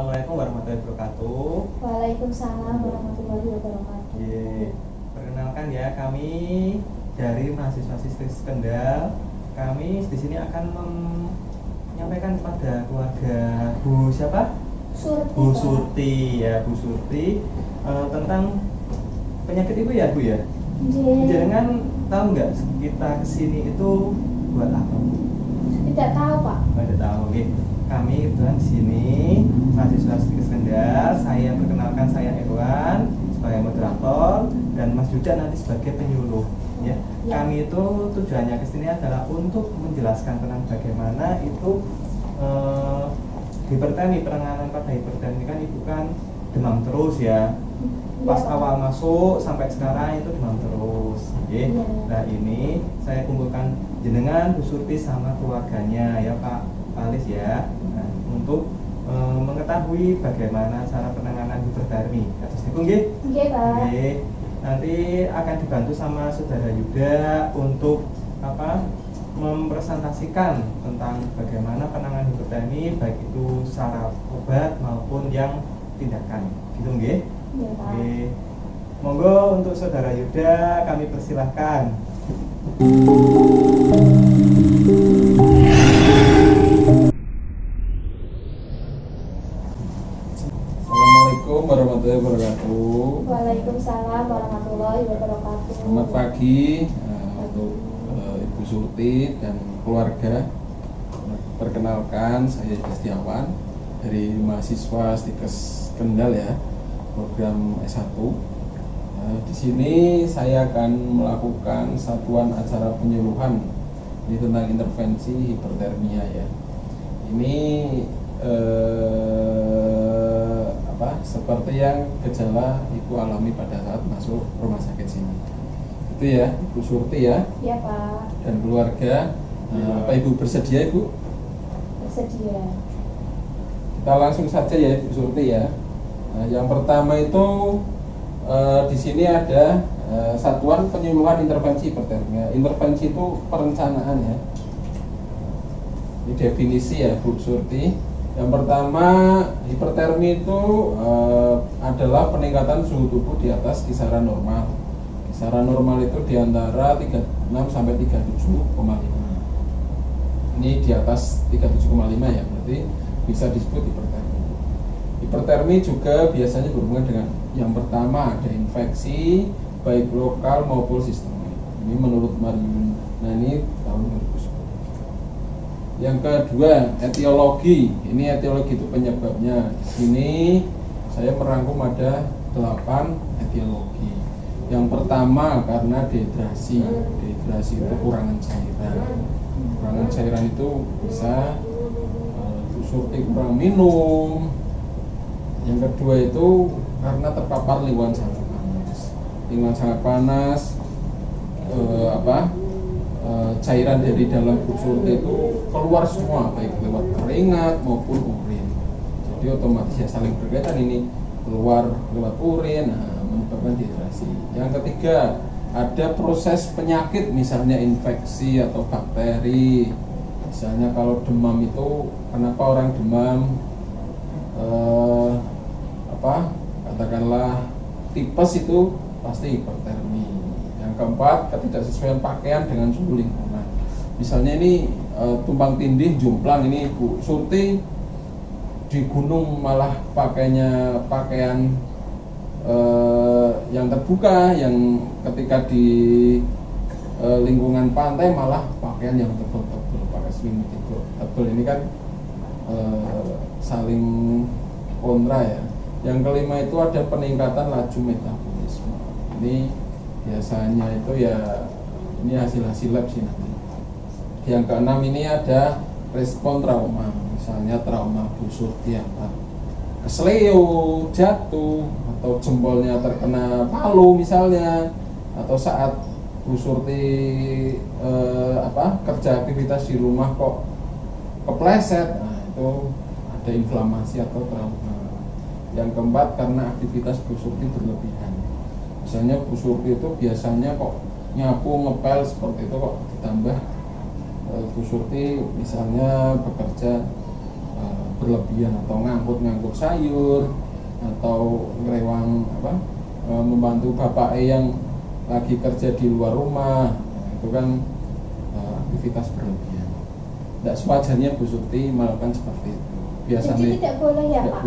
Assalamualaikum warahmatullahi wabarakatuh. Waalaikumsalam warahmatullahi wabarakatuh. Perkenalkan ya, kami dari mahasiswa Sistis Kendal. Kami di sini akan menyampaikan kepada keluarga Bu siapa? Surti. Bu Surti ya, Bu Surti tentang penyakit ibu ya, Bu ya. Jangan tahu nggak kita kesini itu buat apa, Bu? Tidak tahu, Pak. Tidak tahu. Oke. Kami kebetulan di sini mahasiswa Sistis Kendal. Saya perkenalkan, saya Irwan sebagai moderator dan Mas Juja nanti sebagai penyuluh. Ya. Kami itu tujuannya kesini adalah untuk menjelaskan tentang bagaimana itu hipertensi, penanganan pada hipertensi kan ibu kan demam terus ya. Pas awal masuk sampai sekarang itu demam terus. Okay. Nah ini saya kumpulkan jenengan Bu Surti sama keluarganya ya Pak Palis ya. Nah, untuk mengetahui bagaimana cara penanganan hipertermi. Atas niku nggih? Nggih, Pak. Nggih. Nanti akan dibantu sama Saudara Yuda untuk mempresentasikan tentang bagaimana penanganan hipertermi baik itu secara obat maupun yang tindakan. Gitu nggih? Iya, Pak. Nggih. Monggo untuk Saudara Yuda kami persilahkan. Assalamualaikum warahmatullahi wabarakatuh. Waalaikumsalam warahmatullahi wabarakatuh. Selamat pagi untuk Ibu Surti dan keluarga. Perkenalkan, saya Setiawan dari mahasiswa Stikes Kendal ya, program S1. Di sini saya akan melakukan satuan acara penyuluhan ini tentang intervensi hipertermia ya. Ini seperti yang gejala ibu alami pada saat masuk rumah sakit sini. Itu ya, Ibu Surti ya. Iya, Pak. Dan keluarga. Apa Ibu bersedia, Ibu? Bersedia. Kita langsung saja ya, Ibu Surti ya. Nah, yang pertama itu di sini ada satuan penyuluhan intervensi hipertermia. Intervensi itu perencanaan ya. Ini definisi ya, Bu Surti. Yang pertama, hipertermi itu adalah peningkatan suhu tubuh di atas kisaran normal. Kisaran normal itu di antara 36 sampai 37,5. Ini di atas 37,5 ya, berarti bisa disebut hipertermi. Hipertermi juga biasanya berhubungan dengan yang pertama ada infeksi baik lokal maupun sistemik. Ini menurut Mariun. Nah, ini tahun 2010. Yang kedua, etiologi. Ini etiologi itu penyebabnya. Di sini saya merangkum ada 8 etiologi. Yang pertama karena dehidrasi. Dehidrasi itu kekurangan cairan. Kekurangan cairan itu bisa Surti kurang minum. Yang kedua itu karena terpapar lingkungan sangat panas. Lingkungan sangat panas, cairan dari dalam Surti itu keluar semua baik lewat keringat maupun urin. Jadi otomatis ya saling berkaitan, ini keluar lewat urin, menyebabkan dehidrasi. Yang ketiga ada proses penyakit, misalnya infeksi atau bakteri. Misalnya kalau demam itu, kenapa orang demam? Katakanlah tipes itu pasti hipertermi. Yang keempat, ketidaksesuaian pakaian dengan suhu lingkungan. Misalnya ini tumpang tindih, jomplang, ini Bu Surti di gunung malah pakainya pakaian yang terbuka, yang ketika di lingkungan pantai malah pakaian yang tebal-tebal, pakai selimut tebal. Ini kan saling kontra ya. Yang kelima itu ada peningkatan laju metabolisme. Ini biasanya itu ya, ini hasil lab sih nanti. Yang keenam ini ada respon trauma, misalnya trauma Bu Surti apa, kesleo, jatuh, atau jempolnya terkena palu misalnya, atau saat Bu Surti kerja aktivitas di rumah kok kepleset, nah itu ada inflamasi atau trauma. Yang keempat karena aktivitas Bu Surti berlebihan. Misalnya Bu Surti itu biasanya kok nyapu, ngepel seperti itu, kok ditambah Bu Surti misalnya bekerja berlebihan atau ngangkut sayur atau ngerewang membantu bapak yang lagi kerja di luar rumah. Nah, itu kan aktivitas berlebihan. Tidak sewajarnya Bu Surti melakukan seperti itu. Biasanya Jadi tidak boleh ya tidak Pak?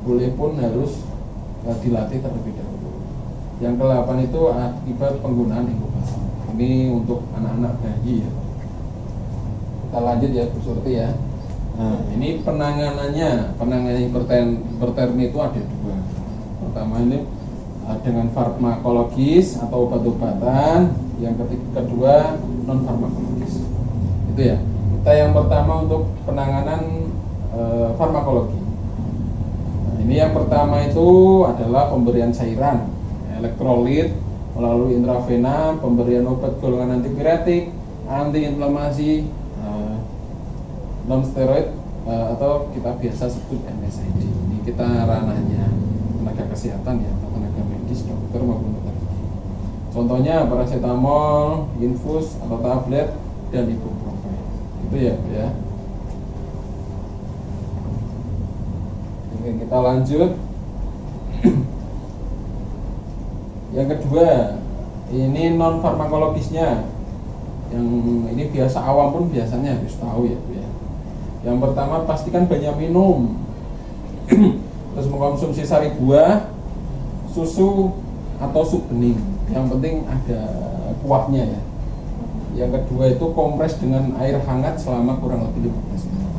boleh pun harus dilatih terlebih dahulu. Yang ke-8 itu akibat penggunaan inkubasi. Ini untuk anak-anak bayi ya. Kita lanjut ya Bu Surti ya. Nah, ini penanganannya hipertermi itu ada 2. Pertama ini dengan farmakologis atau obat-obatan, yang kedua non farmakologis. Itu ya. Kita yang pertama untuk penanganan farmakologi. Nah, ini yang pertama itu adalah pemberian cairan elektrolit melalui intravena, pemberian obat golongan antipiretik, antiinflamasi, non steroid atau kita biasa sebut NSAID. Ini kita ranahnya tenaga kesehatan ya, atau tenaga medis, dokter maupun dokter. Contohnya paracetamol, infus atau tablet, dan ibuprofen. Itu ya, Bu ya. Oke, kita lanjut. Yang kedua, ini non farmakologisnya. Yang ini biasa awam pun biasanya harus tahu ya, Bu ya. Yang pertama pastikan banyak minum. Terus mengkonsumsi sari buah, susu atau sup bening. Yang penting ada kuahnya ya. Yang kedua itu kompres dengan air hangat selama kurang lebih 15 menit.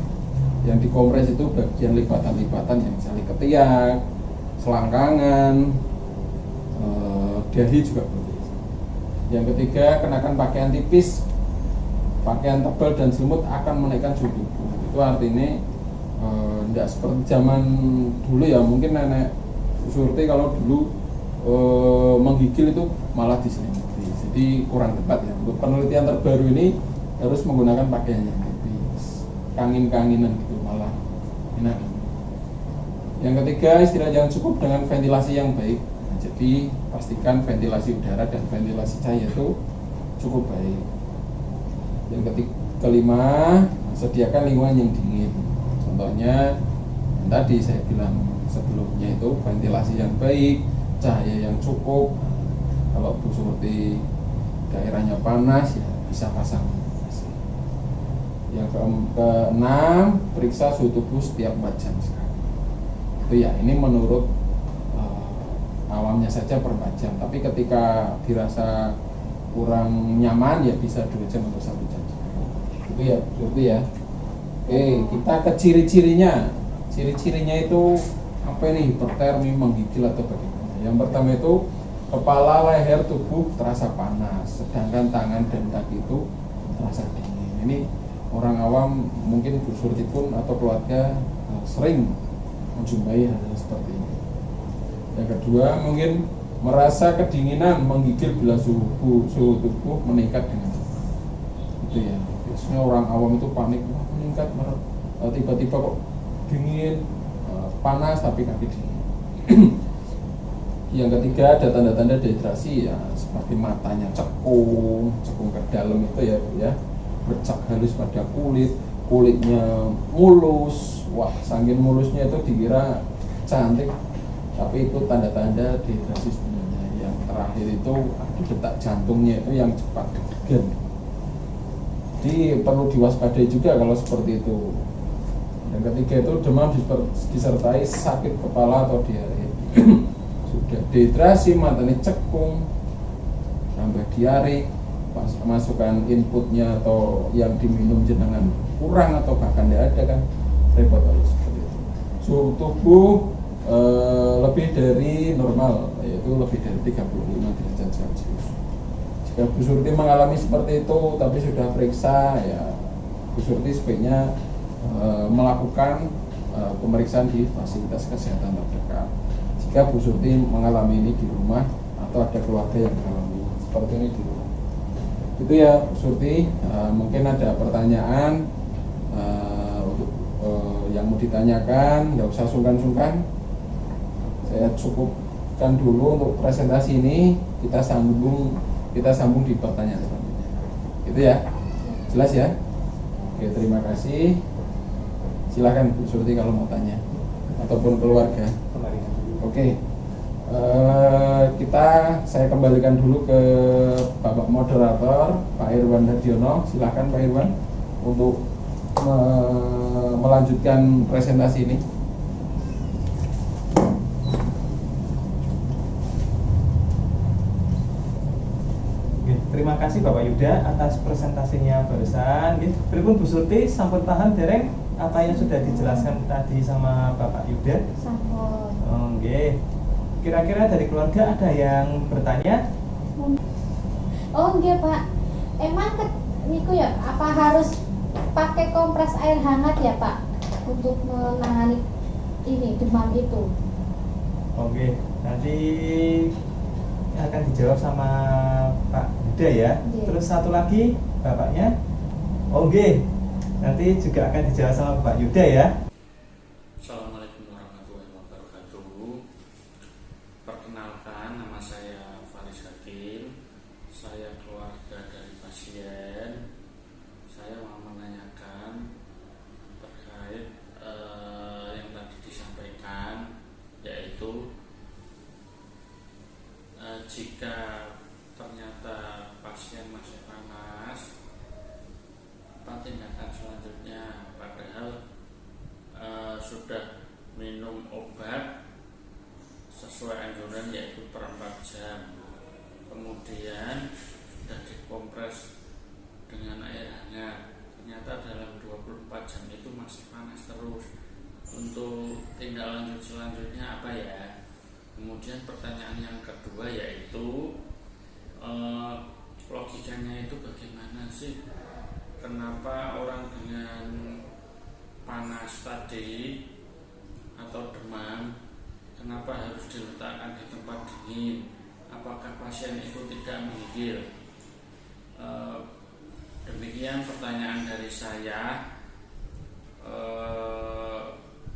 Yang dikompres itu bagian lipatan-lipatan yang misalnya ketiak, selangkangan, dahi juga boleh. Yang ketiga, kenakan pakaian tipis, pakaian tebal dan selimut akan menaikkan suhu tubuh. Itu artinya tidak seperti zaman dulu ya, mungkin nenek Surti kalau dulu menggigil itu malah diselimuti, jadi kurang tepat ya. Untuk penelitian terbaru ini harus menggunakan pakaian yang tipis, kangin-kanginan gitu, malah enak. Yang ketiga, istirahat yang cukup dengan ventilasi yang baik. Nah, jadi pastikan ventilasi udara dan ventilasi cahaya itu cukup baik. Yang kelima, sediakan lingkungan yang dingin. Contohnya yang tadi saya bilang sebelumnya itu ventilasi yang baik, cahaya yang cukup. Kalau Bu Surti daerahnya panas ya bisa pasang AC. Yang keenam, periksa suhu tubuh setiap 4 jam sekali. Itu ya, ini menurut awamnya saja per 4 jam. Tapi ketika dirasa kurang nyaman ya bisa 2 jam atau 1 jam. Itu ya, itu ya. Oke, kita ke ciri-cirinya. Ciri-cirinya itu apa nih? Hipertermi, menggigil atau bagaimana? Yang pertama itu kepala, leher, tubuh terasa panas, sedangkan tangan dan kaki itu terasa dingin. Ini orang awam mungkin Bu Surti pun atau keluarga sering menjumpai hal seperti ini. Yang kedua, mungkin merasa kedinginan, menggigil bila suhu tubuh meningkat dengan cepat. Itu ya. Biasanya orang awam itu panik, meningkat, tiba-tiba kok dingin, panas tapi kaki dingin. Yang ketiga, ada tanda-tanda dehidrasi ya, seperti matanya cekung ke dalam itu ya, Bu ya. Bercak halus pada kulitnya mulus. Wah, saking mulusnya itu dikira cantik, tapi itu tanda-tanda dehidrasi sebenarnya. Yang terakhir itu ada detak jantungnya itu yang cepat degan. Jadi perlu diwaspadai juga kalau seperti itu. Yang ketiga itu demam disertai sakit kepala atau diare. Sudah dehidrasi, matanya cekung, tambah diare, masukkan inputnya atau yang diminum jenengan kurang atau bahkan tidak ada kan, repot harus seperti itu. Suhu tubuh lebih dari normal, yaitu lebih dari 35 derajat Celcius. Jika Bu Surti mengalami seperti itu tapi sudah periksa ya, Bu Surti sebaiknya melakukan pemeriksaan di fasilitas kesehatan terdekat. Jika Bu Surti mengalami ini di rumah atau ada keluarga yang mengalami seperti ini di rumah. Itu ya Bu Surti, mungkin ada pertanyaan untuk yang mau ditanyakan, nggak usah sungkan-sungkan. Saya cukupkan dulu untuk presentasi ini, kita sambung di pertanyaan selanjutnya. Itu ya, jelas ya. Oke, terima kasih. Silahkan Bu Surti kalau mau tanya ataupun keluarga. Kembali. Oke, saya kembalikan dulu ke Bapak Moderator Pak Irwan Hardiono. Silahkan Pak Irwan untuk melanjutkan presentasi ini. Terima kasih Bapak Yuda atas presentasinya barusan. Berikut Bu Surti sampun paham dereng apa yang sudah dijelaskan tadi sama Bapak Yuda? Sampun. Oke. Kira-kira dari keluarga ada yang bertanya? Oh enggak Pak. Emang niku ya apa harus pakai kompres air hangat ya Pak untuk menangani ini demam itu? Oke, nanti akan dijawab sama Pak Yuda ya. Oke. Terus satu lagi Bapaknya. Oke, nanti juga akan dijawab sama Pak Yuda ya. Assalamualaikum warahmatullahi wabarakatuh. Perkenalkan, nama saya Faris Hakim. Saya keluarga dari pasien. Saya mau menanyakan terkait yang tadi disampaikan, yaitu jika ternyata pasien masih panas, apa tindakan selanjutnya? Padahal sudah minum obat sesuai anjuran yaitu per 4 jam, kemudian sudah dikompres dengan air hangat, ternyata dalam 24 jam itu masih panas terus. Untuk tindak lanjut selanjutnya apa ya? Kemudian pertanyaan yang kedua yaitu logikanya itu bagaimana sih? Kenapa orang dengan panas tadi atau demam, kenapa harus diletakkan di tempat dingin? Apakah pasien itu tidak menggigil? Demikian pertanyaan dari saya.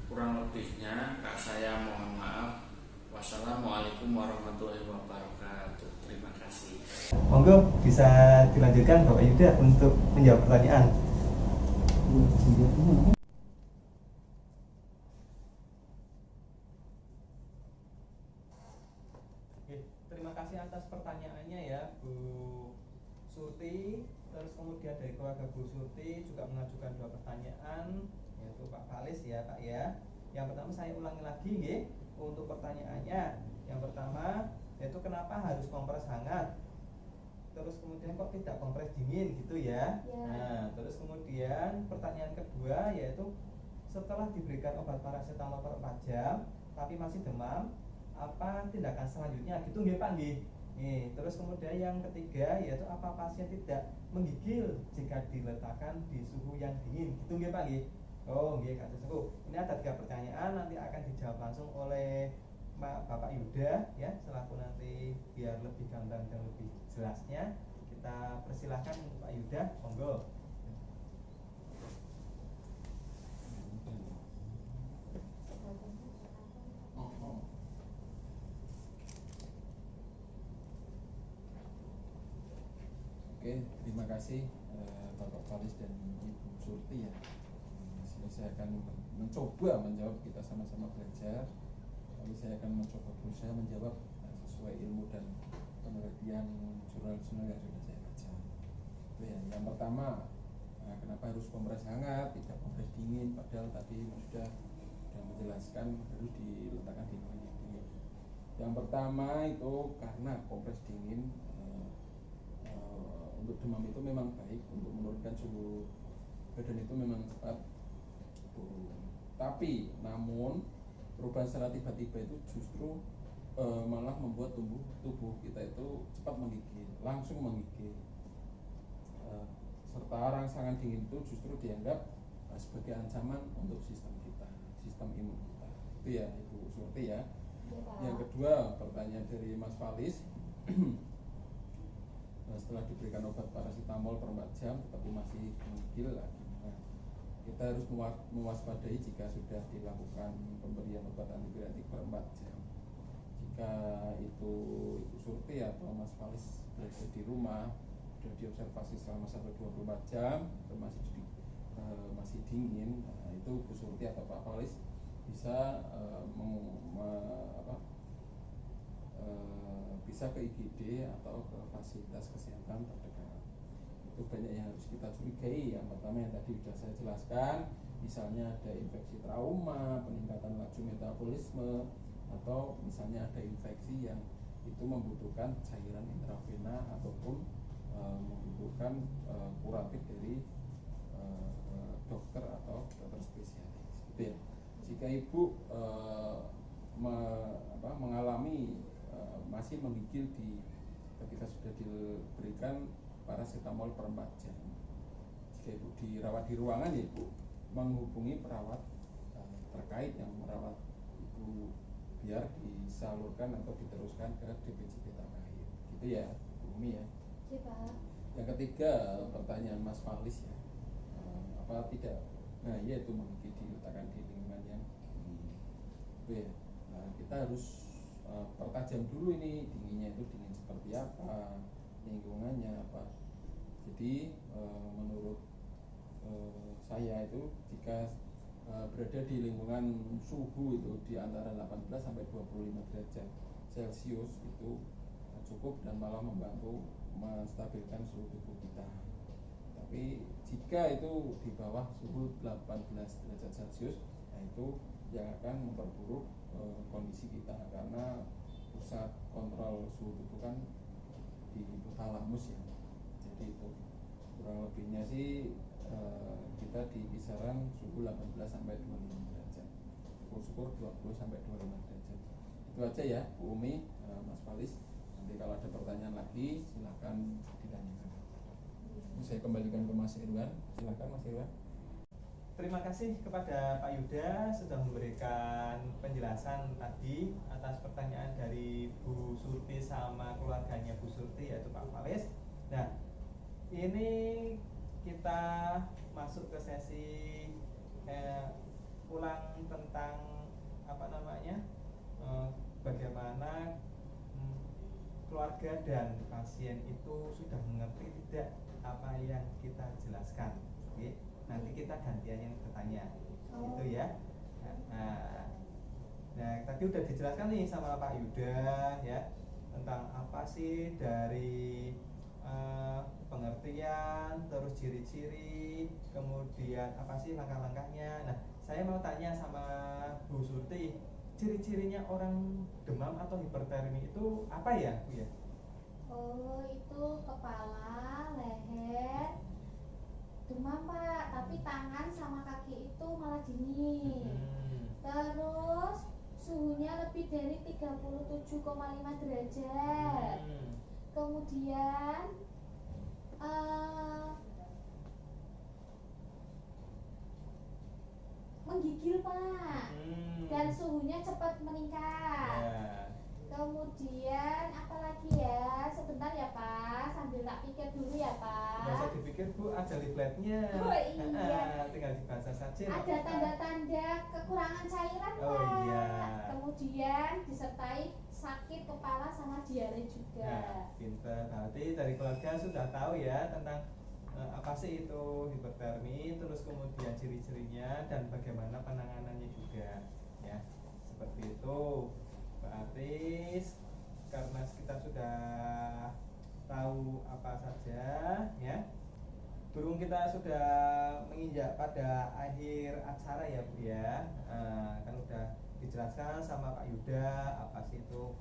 Kurang lebihnya saya mohon maaf. Wassalamualaikum warahmatullahi wabarakatuh. Terima kasih. Monggo bisa dilanjutkan Bapak Yuda untuk menjawab pertanyaan. Oke, terima kasih atas pertanyaannya ya Bu Surti. Terus kemudian dari keluarga Bu Surti juga mengajukan 2 pertanyaan, yaitu Pak Falis ya Pak ya. Yang pertama saya ulangi lagi nggih untuk pertanyaannya. Yang pertama yaitu kenapa harus kompres hangat? Terus kemudian kok tidak kompres dingin gitu ya. Nah, terus kemudian pertanyaan kedua yaitu setelah diberikan obat paracetamol per 4 jam tapi masih demam, apa tindakan selanjutnya gitu nggih Pak nggih. Nih, terus kemudian yang ketiga yaitu apa pasien tidak menggigil jika diletakkan di suhu yang dingin gitu nggih Pak nggih. Oh nggih Kak Sesepuh. Ini ada 3 pertanyaan, nanti akan dijawab langsung oleh Bapak Yuda ya, selaku nanti biar lebih gamblang dan lebih jelasnya kita persilahkan untuk Pak Yuda, monggo. Oke, terima kasih Bapak Faris dan Ibu Surti ya. Saya akan mencoba menjawab, kita sama-sama belajar. Lalu saya akan mencoba berusaha menjawab sesuai ilmu dan penelitian jurnal-jurnal yang sudah saya baca. Itu ya. Yang pertama, kenapa harus kompres hangat, tidak kompres dingin? Padahal tadi sudah menjelaskan harus diletakkan di ruangan yang dingin. Yang pertama itu karena kompres dingin untuk demam itu memang baik untuk menurunkan suhu badan, itu memang cepat turun. Tapi namun perubahan secara tiba-tiba itu justru malah membuat tubuh kita itu cepat menggigil, langsung menggigil. Serta rangsangan dingin itu justru dianggap sebagai ancaman untuk sistem kita, sistem imun kita. Itu ya Ibu Surti ya. Yang kedua, pertanyaan dari Mas Falis. Setelah diberikan obat paracetamol per 4 jam tetapi masih menggigil, gimana? Kita harus mewaspadai jika sudah dilakukan pemberian obat antibiotik per 4 jam. Jika itu Ibu Surti atau Mas Falis berada di rumah, sudah diobservasi selama 1-24 jam, masih dingin, nah, itu Bu Surti atau Pak Falis bisa bisa ke IGD atau ke fasilitas kesehatan terdekat. Itu banyak yang harus kita curigai. Yang pertama yang tadi sudah saya jelaskan, misalnya ada infeksi trauma, peningkatan laju metabolisme, atau misalnya ada infeksi yang itu membutuhkan cairan intravena ataupun membutuhkan kuratif dari dokter atau dokter spesialis, gitu ya. Jika ibu mengalami masih menggigil ketika sudah diberikan paracetamol per 4 jam, jika ibu dirawat di ruangan, ya ibu menghubungi perawat terkait yang merawat ibu biar disalurkan atau diteruskan ke DPJP terkait, gitu ya Bu Umi ya. Iya Pak. Yang ketiga, pertanyaan Mas Falis ya, apa tidak, nah iya itu menggigil diletakkan di lingkungan yang itu ya. Nah, kita harus pertajam dulu ini dinginnya itu dingin seperti apa, lingkungannya apa. Jadi menurut saya itu jika berada di lingkungan suhu itu di antara 18 sampai 25 derajat Celcius itu cukup dan malah membantu menstabilkan suhu tubuh kita. Tapi jika itu di bawah suhu 18 derajat Celcius, nah itu yang akan memperburuk kondisi kita, karena pusat kontrol suhu tubuh kan di hipotalamus ya. Jadi itu kurang lebihnya sih kita di kisaran suhu 18 sampai 25 derajat. Syukur-syukur 20 sampai 25 derajat. Itu aja ya Bu Umi, Mas Falis. Nanti kalau ada pertanyaan lagi silakan ditanyakan. Saya kembalikan ke Mas Irwan. Silakan Mas Irwan. Terima kasih kepada Pak Yuda sudah memberikan penjelasan tadi atas pertanyaan dari Bu Surti sama keluarganya Bu Surti, yaitu Pak Falis. Nah, ini kita masuk ke sesi ulang tentang bagaimana keluarga dan pasien itu sudah mengerti tidak apa yang kita jelaskan. Oke, nanti kita gantian yang bertanya, gitu ya. Nah, tadi udah dijelaskan nih sama Pak Yuda ya tentang apa sih dari pengertian, terus ciri-ciri, kemudian apa sih langkah-langkahnya. Nah, saya mau tanya sama Bu Surti, ciri-cirinya orang demam atau hipertermi itu apa ya, Bu ya? Oh, itu kepala, leher, demam Pak, tapi tangan sama kaki itu malah dingin. Terus suhunya lebih dari 37,5 derajat. Kemudian menggigil Pak, dan suhunya cepat meningkat. Kemudian apalagi ya, sebentar ya Pak, sambil tak pikir dulu ya Pak. Nggak usah dipikir Bu, ada leafletnya. Oh iya. Tinggal dibaca saja. Ada tanda-tanda kekurangan cairan Pak. Oh iya. Kemudian disertai sakit kepala sama diare juga. Nah, pinter. Berarti dari keluarga sudah tahu ya tentang apa sih itu hipertermi, terus kemudian ciri-cirinya dan bagaimana penanganannya juga ya. Seperti itu. Berarti karena kita sudah tahu apa saja ya, berhubung kita sudah menginjak pada akhir acara ya Bu ya, kan udah dijelaskan sama Pak Yuda apa sih itu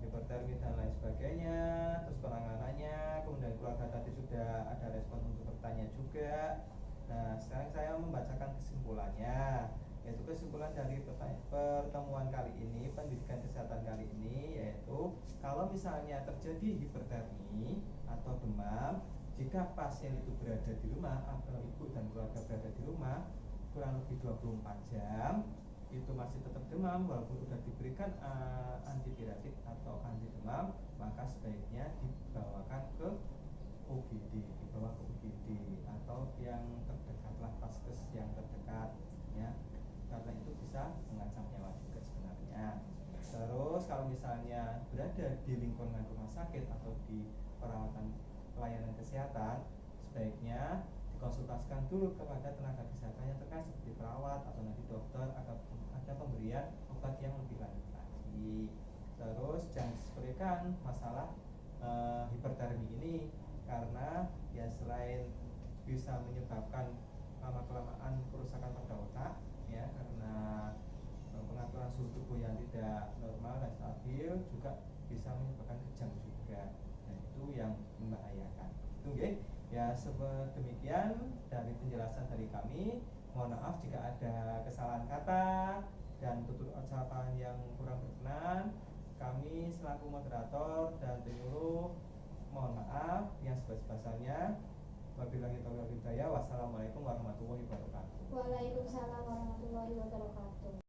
hipertermi dan lain sebagainya, terus penanganannya, kemudian keluarga tadi sudah ada respon untuk bertanya juga. Nah, sekarang saya membacakan kesimpulannya, yaitu kesimpulan dari pertemuan kali ini, pendidikan kesehatan kali ini, yaitu kalau misalnya terjadi hipertermi atau demam, jika pasien itu berada di rumah atau ibu dan keluarga berada di rumah kurang lebih 24 jam itu masih tetap demam walaupun sudah diberikan antipiretik atau anti demam, maka sebaiknya dibawakan ke dibawa ke UGD atau yang terdekatlah, paskes yang terdekat ya, karena itu bisa mengancam nyawa juga sebenarnya. Terus kalau misalnya berada di lingkungan rumah sakit atau di perawatan pelayanan kesehatan, sebaiknya dikonsultasikan dulu kepada tenaga kesehatan yang terkait seperti perawat atau nanti dokter agar ada pemberian obat yang lebih lanjut lagi. Terus jangan disepelekan masalah hipertermi ini, karena ya selain bisa menyebabkan lama-kelamaan kerusakan pada otak ya, karena pengaturan suhu tubuh yang tidak normal dan stabil, juga bisa menyebabkan kejang juga, dan itu yang membahayakan. Itu ya, demikian dari penjelasan dari kami. Mohon maaf jika ada kesalahan kata dan tutur ucapan yang kurang berkenan. Kami selaku moderator dan penyuluh mohon maaf yang sebesar-besarnya. Wabillahi taufiq wal hidayah. Wassalamualaikum warahmatullahi wabarakatuh. Waalaikumsalam warahmatullahi wabarakatuh.